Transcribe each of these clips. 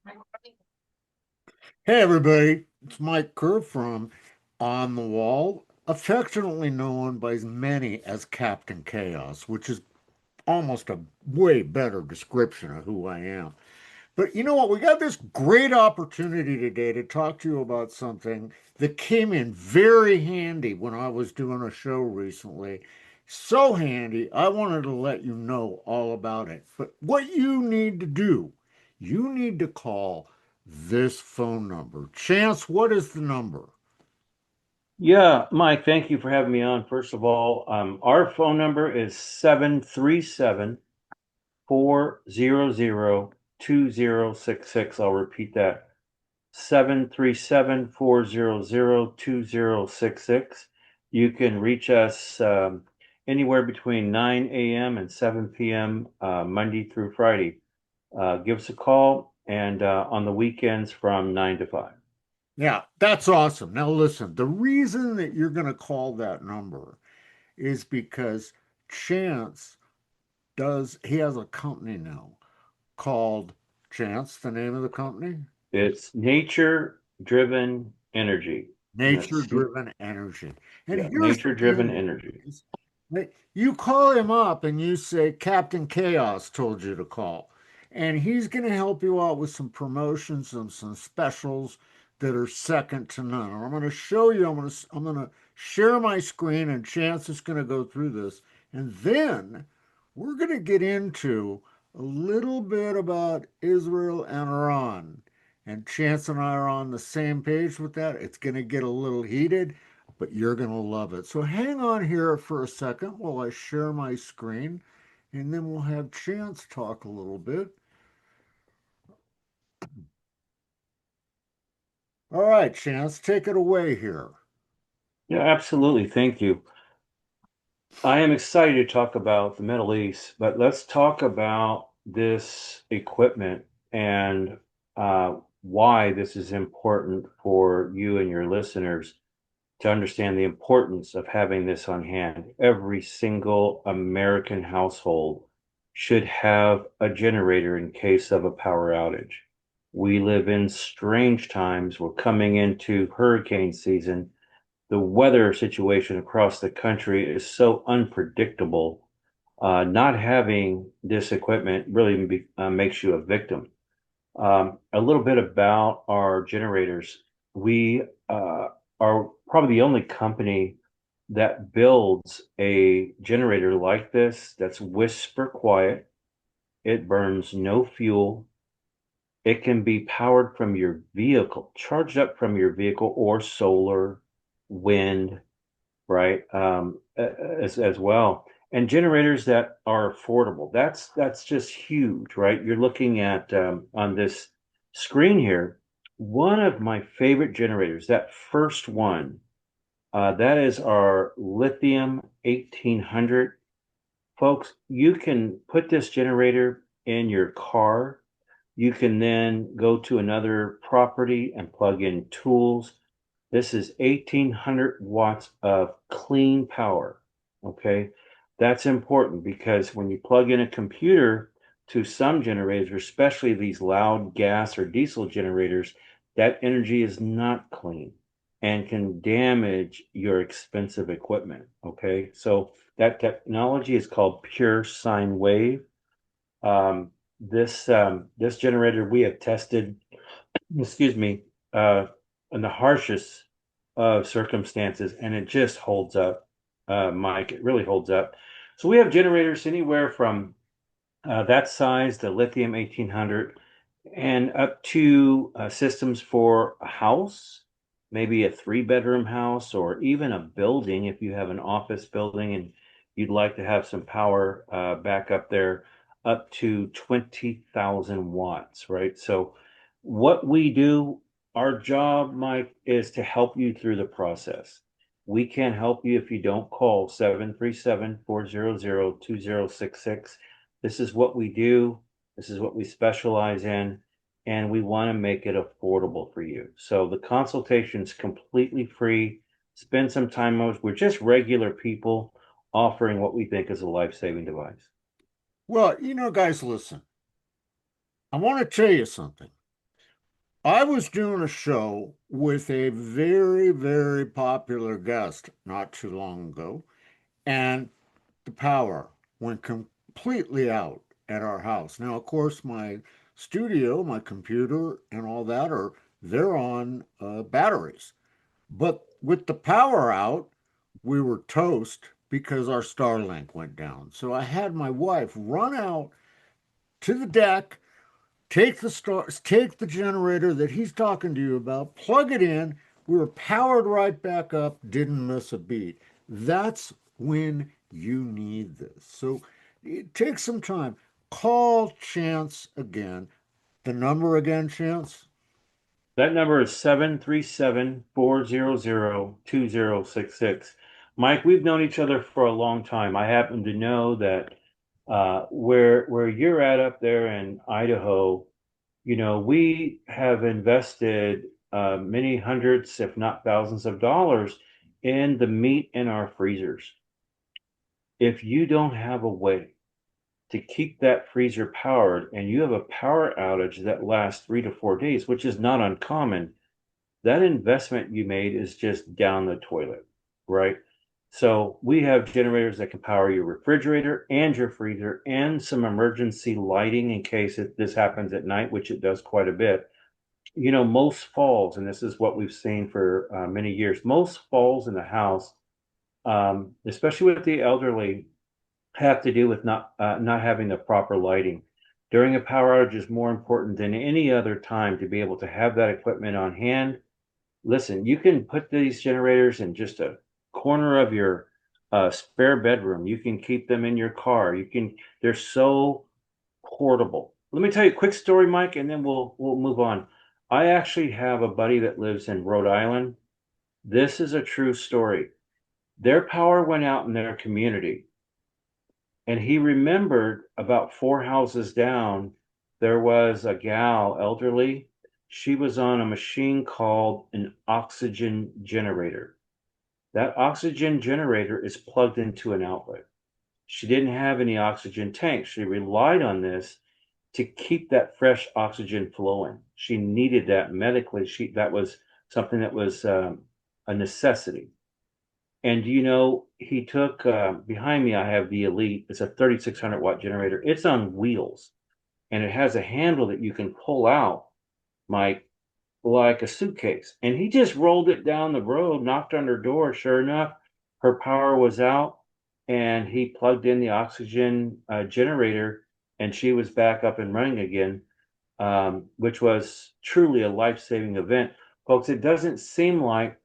Hey everybody, it's Mike Kerr from On the Wall, affectionately known by many as Captain Chaos, which is almost a way better description of who I am. But you know what? We got this great opportunity today to talk to you about something that came in very handy when I was doing a show recently. So handy, I wanted to let you know all about it. But what you need to do, you need to call this phone number. Chance, what is the number? Yeah, Mike, thank you for having me on. First of all, our phone number is 737-400-2066. I'll repeat that. 737-400-2066. You can reach us anywhere between 9 a.m. and 7 p.m. Monday through Friday. Give us a call and on the weekends from 9 to 5. Yeah, that's awesome. Now listen, the reason that you're going to call that number is because Chance he has a company now called Chance, the name of the company? It's nature driven energy. And Nature that's, Driven Energy. And yeah, here's the nature driven deal, energy. guys. Like, you call him up and you say, Captain Chaos told you to call. And he's going to help you out with some promotions and some specials that are second to none. And I'm going to show you, I'm going to share my screen and Chance is going to go through this. And then we're going to get into a little bit about Israel and Iran. And Chance and I are on the same page with that. It's going to get a little heated, but you're going to love it. So hang on here for a second while I share my screen, and then we'll have Chance talk a little bit. All right, Chance, take it away here. Yeah, absolutely. Thank you. I am excited to talk about the Middle East, but let's talk about this equipment and why this is important for you and your listeners to understand the importance of having this on hand. Every single American household should have a generator in case of a power outage. We live in strange times. We're coming into hurricane season. The weather situation across the country is so unpredictable. Not having this equipment really makes you a victim. A little bit about our generators. We are probably the only company that builds a generator like this that's whisper quiet. It burns no fuel. It can be powered from your vehicle, charged up from your vehicle or solar, wind, right? As well. And generators that are affordable. That's just huge, right? You're looking at on this screen here, one of my favorite generators, that first one, that is our lithium 1800. Folks, you can put this generator in your car. You can then go to another property and plug in tools. This is 1800 watts of clean power. Okay. That's important because when you plug in a computer to some generators, especially these loud gas or diesel generators, that energy is not clean and can damage your expensive equipment. Okay. So that technology is called pure sine wave. This generator we have tested, excuse me, uh, in the harshest of circumstances, and it just holds up, Mike. It really holds up. So we have generators anywhere from that size, the lithium 1800, and up to systems for a house, maybe a three-bedroom house, or even a building if you have an office building and you'd like to have some power back up there, up to 20,000 watts, right? So, what we do, our job, Mike, is to help you through the process. We can't help you if you don't call 737-400-2066. This is what we do. This is what we specialize in, and we want to make it affordable for you. So the consultation is completely free. Spend some time with us. We're just regular people offering what we think is a life-saving device. Well, guys, listen, I want to tell you something. I was doing a show with a very, very popular guest not too long ago, and the power went completely out at our house. Now, of course, my studio, my computer, and all that they're on batteries. But with the power out, we were toast because our Starlink went down. So I had my wife run out to the deck, take the generator that he's talking to you about, plug it in. We were powered right back up, didn't miss a beat. That's when you need this. So take some time. Call Chance again. The number again, Chance? That number is 737-400-2066. Mike, we've known each other for a long time. I happen to know that where you're at up there in Idaho, we have invested many hundreds, if not thousands of dollars in the meat in our freezers. If you don't have a way to keep that freezer powered and you have a power outage that lasts 3 to 4 days, which is not uncommon, that investment you made is just down the toilet, right? So we have generators that can power your refrigerator and your freezer and some emergency lighting in case this happens at night, which it does quite a bit. Most falls, and this is what we've seen for many years, most falls in the house, especially with the elderly, have to do with not having the proper lighting. During a power outage is more important than any other time to be able to have that equipment on hand. Listen, you can put these generators in just a corner of your spare bedroom. You can keep them in your car. They're so portable. Let me tell you a quick story, Mike, and then we'll move on. I actually have a buddy that lives in Rhode Island. This is a true story. Their power went out in their community, and he remembered about four houses down, there was a gal, elderly. She was on a machine called an oxygen generator. That oxygen generator is plugged into an outlet. She didn't have any oxygen tanks. She relied on this to keep that fresh oxygen flowing. She needed that medically. That was something that was a necessity. And he took behind me, I have the Elite. It's a 3600-watt generator. It's on wheels and it has a handle that you can pull out, Mike, like a suitcase. And he just rolled it down the road, knocked on her door. Sure enough, her power was out and he plugged in the oxygen generator and she was back up and running again, which was truly a life-saving event. Folks, it doesn't seem like,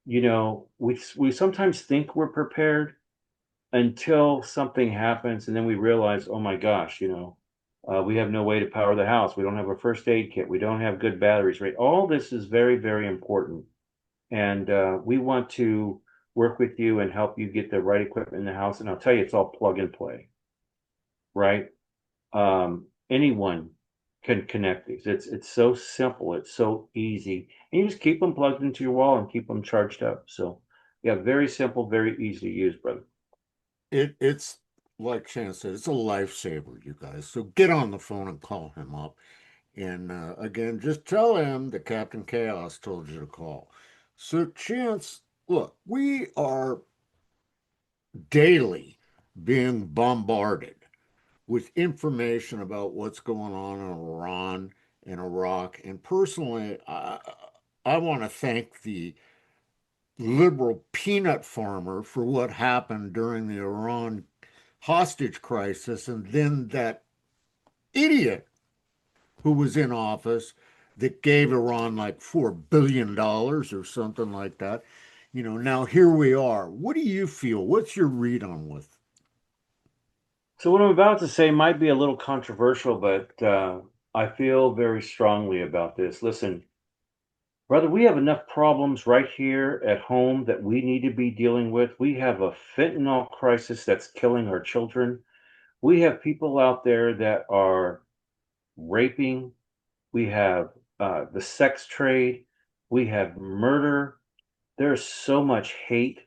we sometimes think we're prepared until something happens and then we realize, oh my gosh, we have no way to power the house. We don't have a first aid kit. We don't have good batteries, right? All this is very, very important. And we want to work with you and help you get the right equipment in the house. And I'll tell you, it's all plug and play, right? Anyone can connect these. It's so simple. It's so easy. And you just keep them plugged into your wall and keep them charged up. So yeah, very simple, very easy to use, brother. It's like Chance said, it's a lifesaver, you guys. So get on the phone and call him up. And again, just tell him that Captain Chaos told you to call. So, Chance, look, we are daily being bombarded with information about what's going on in Iran and Iraq. And personally, I want to thank the liberal peanut farmer for what happened during the Iran hostage crisis, and then that idiot who was in office that gave Iran like $4 billion or something like that. Now here we are. What do you feel? What's your read on with? So what I'm about to say might be a little controversial, but I feel very strongly about this. Listen, brother, we have enough problems right here at home that we need to be dealing with. We have a fentanyl crisis that's killing our children. We have people out there that are raping. We have the sex trade. We have murder. There's so much hate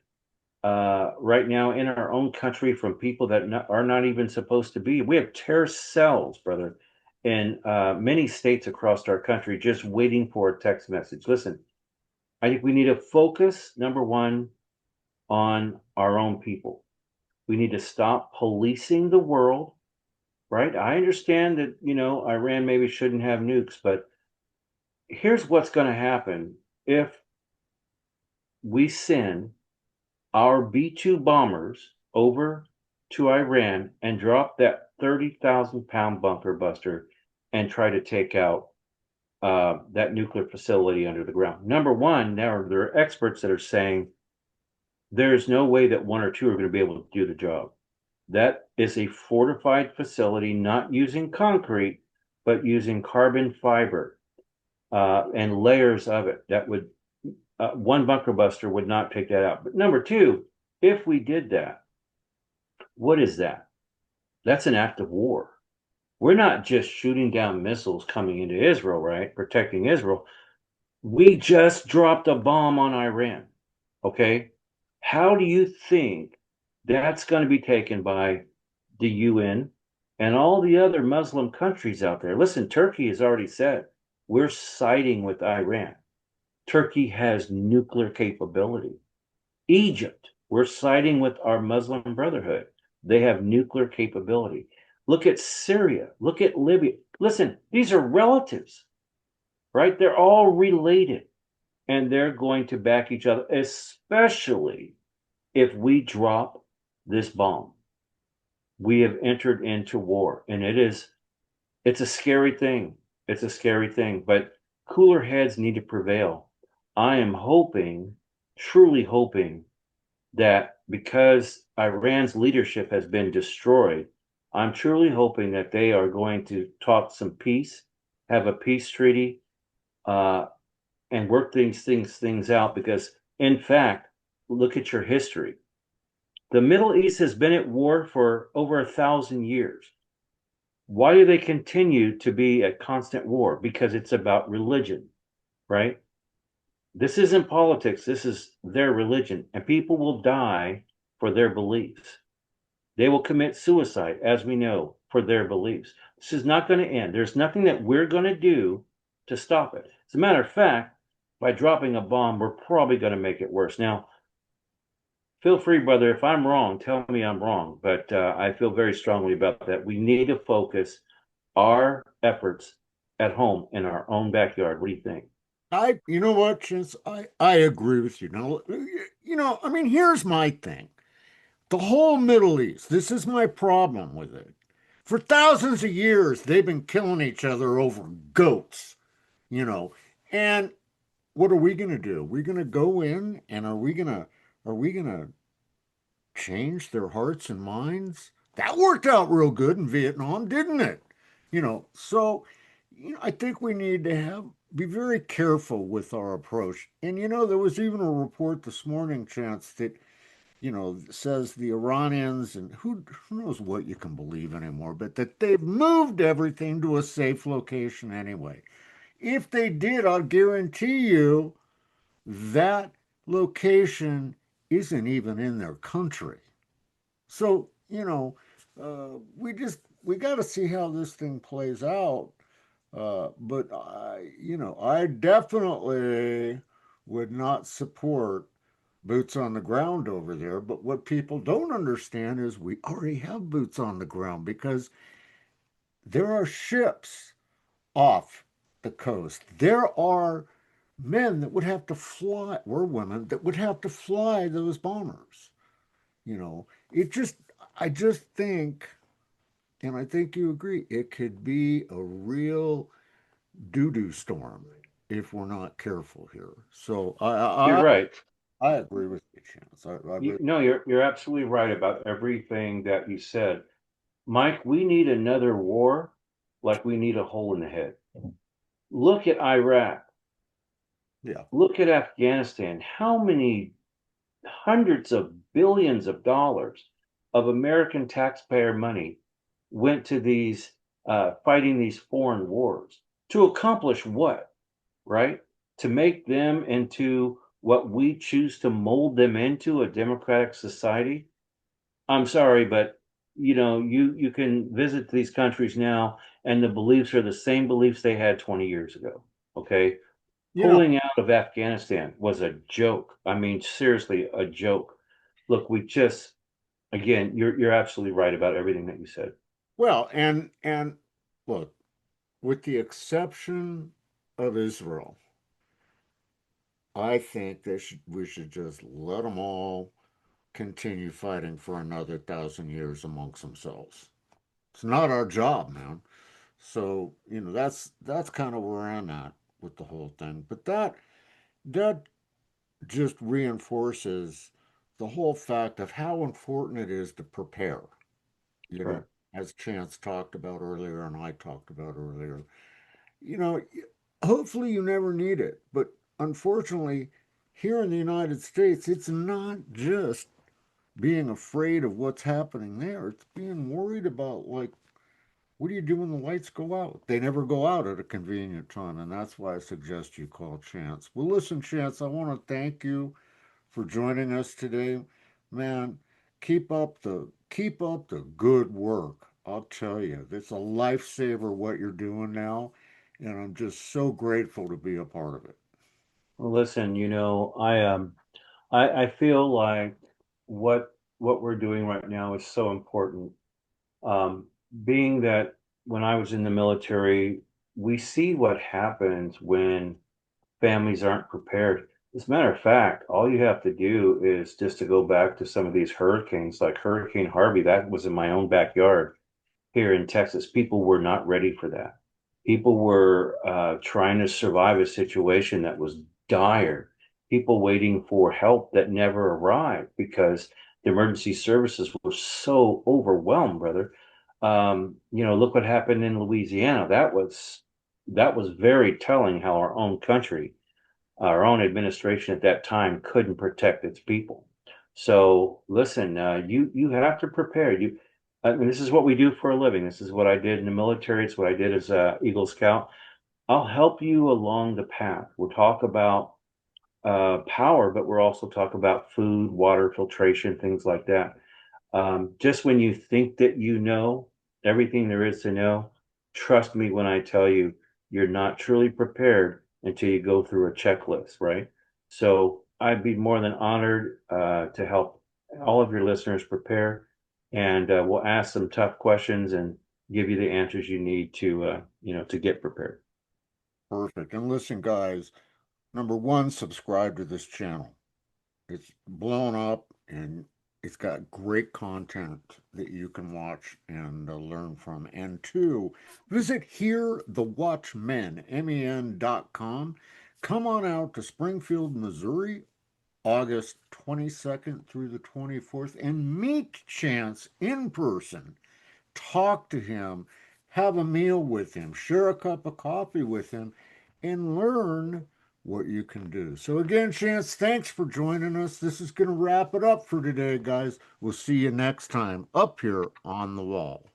right now in our own country from people that are not even supposed to be. We have terrorist cells, brother, in many states across our country just waiting for a text message. Listen, I think we need to focus, number one, on our own people. We need to stop policing the world, right? I understand that, Iran maybe shouldn't have nukes, but here's what's going to happen if we send our B 2 bombers over to Iran and drop that 30,000 pound bunker buster and try to take out that nuclear facility under the ground. Number one, now there are experts that are saying there's no way that one or two are going to be able to do the job. That is a fortified facility, not using concrete, but using carbon fiber and layers of it. That would one bunker buster would not take that out. But number two, if we did that, what is that? That's an act of war. We're not just shooting down missiles coming into Israel, right? Protecting Israel. We just dropped a bomb on Iran. Okay. How do you think that's going to be taken by the UN and all the other Muslim countries out there? Listen, Turkey has already said we're siding with Iran. Turkey has nuclear capability. Egypt, we're siding with our Muslim Brotherhood. They have nuclear capability. Look at Syria. Look at Libya. Listen, these are relatives, right? They're all related and they're going to back each other, especially if we drop this bomb. We have entered into war, and it's a scary thing. It's a scary thing, but cooler heads need to prevail. I am hoping, truly hoping, that because Iran's leadership has been destroyed, I'm truly hoping that they are going to talk some peace, have a peace treaty, uh, and work things out. Because, in fact, look at your history. The Middle East has been at war for over 1,000 years. Why do they continue to be at constant war? Because it's about religion, right? This isn't politics. This is their religion, and people will die for their beliefs. They will commit suicide, as we know, for their beliefs. This is not going to end. There's nothing that we're going to do to stop it. As a matter of fact, by dropping a bomb, we're probably going to make it worse. Now, feel free, brother, if I'm wrong, tell me I'm wrong. But I feel very strongly about that. We need to focus our efforts at home in our own backyard. What do you think? You know what, Chance, I agree with you. Now, I mean, here's my thing. The whole Middle East, this is my problem with it. For thousands of years, they've been killing each other over goats, you know. And what are we going to do? We're going to go in and are we going to change their hearts and minds? That worked out real good in Vietnam, didn't it? So I think we need to have be very careful with our approach. And there was even a report this morning, Chance, that says the Iranians, and who knows what you can believe anymore, but that they've moved everything to a safe location anyway. If they did, I'll guarantee you that location isn't even in their country. So, we got to see how this thing plays out. But I definitely would not support boots on the ground over there. But what people don't understand is we already have boots on the ground because there are ships off the coast. There are men that would have to fly, or women that would have to fly those bombers. You know, I just think, and I think you agree, it could be a real doo-doo storm if we're not careful here. So You're right. I agree with you, Chance. I really. No, you're absolutely right about everything that you said. Mike, we need another war like we need a hole in the head. Look at Iraq. Yeah. Look at Afghanistan. How many hundreds of billions of dollars of American taxpayer money went to these fighting these foreign wars to accomplish what, right? To make them into what we choose to mold them into, a democratic society. I'm sorry, but you can visit these countries now, and the beliefs are the same beliefs they had 20 years ago. Okay. You know, Pulling out of Afghanistan was a joke. I mean, seriously, a joke. Look, we just again, you're absolutely right about everything that you said. well, and look, with the exception of Israel, I think we should just let them all continue fighting for another 1,000 years amongst themselves. It's not our job, man. So, that's kind of where I'm at with the whole thing. But that just reinforces the whole fact of how important it is to prepare, you know, Right. as Chance talked about earlier and I talked about earlier. You know, hopefully you never need it, but unfortunately, here in the United States, it's not just being afraid of what's happening there. It's being worried about, like, what do you do when the lights go out? They never go out at a convenient time, and that's why I suggest you call Chance. Well, listen, Chance, I want to thank you for joining us today. Man, keep up the good work. I'll tell you, it's a lifesaver what you're doing now, and I'm just so grateful to be a part of it. Well, listen, I feel like what we're doing right now is so important. Um, Being that when I was in the military, we see what happens when families aren't prepared. As a matter of fact, all you have to do is just to go back to some of these hurricanes, like Hurricane Harvey, that was in my own backyard here in Texas. People were not ready for that. People were trying to survive a situation that was dire. People waiting for help that never arrived because the emergency services were so overwhelmed, brother. Look what happened in Louisiana. That was very telling how our own administration at that time couldn't protect its people. So listen, you have to prepare. I mean, this is what we do for a living. This is what I did in the military. It's what I did as a Eagle Scout. I'll help you along the path. We'll talk about power, but we'll also talk about food, water, filtration, things like that. Just when you think that you know everything there is to know, trust me when I tell you, you're not truly prepared until you go through a checklist, right? So I'd be more than honored to help all of your listeners prepare, and we'll ask some tough questions and give you the answers you need to get prepared. Perfect. And listen, guys, number one, subscribe to this channel. It's blown up and it's got great content that you can watch and learn from. And two, visit hearthewatchmen.com. Come on out to Springfield, Missouri, August 22nd through the 24th, and meet Chance in person. Talk to him, have a meal with him, share a cup of coffee with him, and learn what you can do. So, again, Chance, thanks for joining us. This is going to wrap it up for today, guys. We'll see you next time up here on the wall.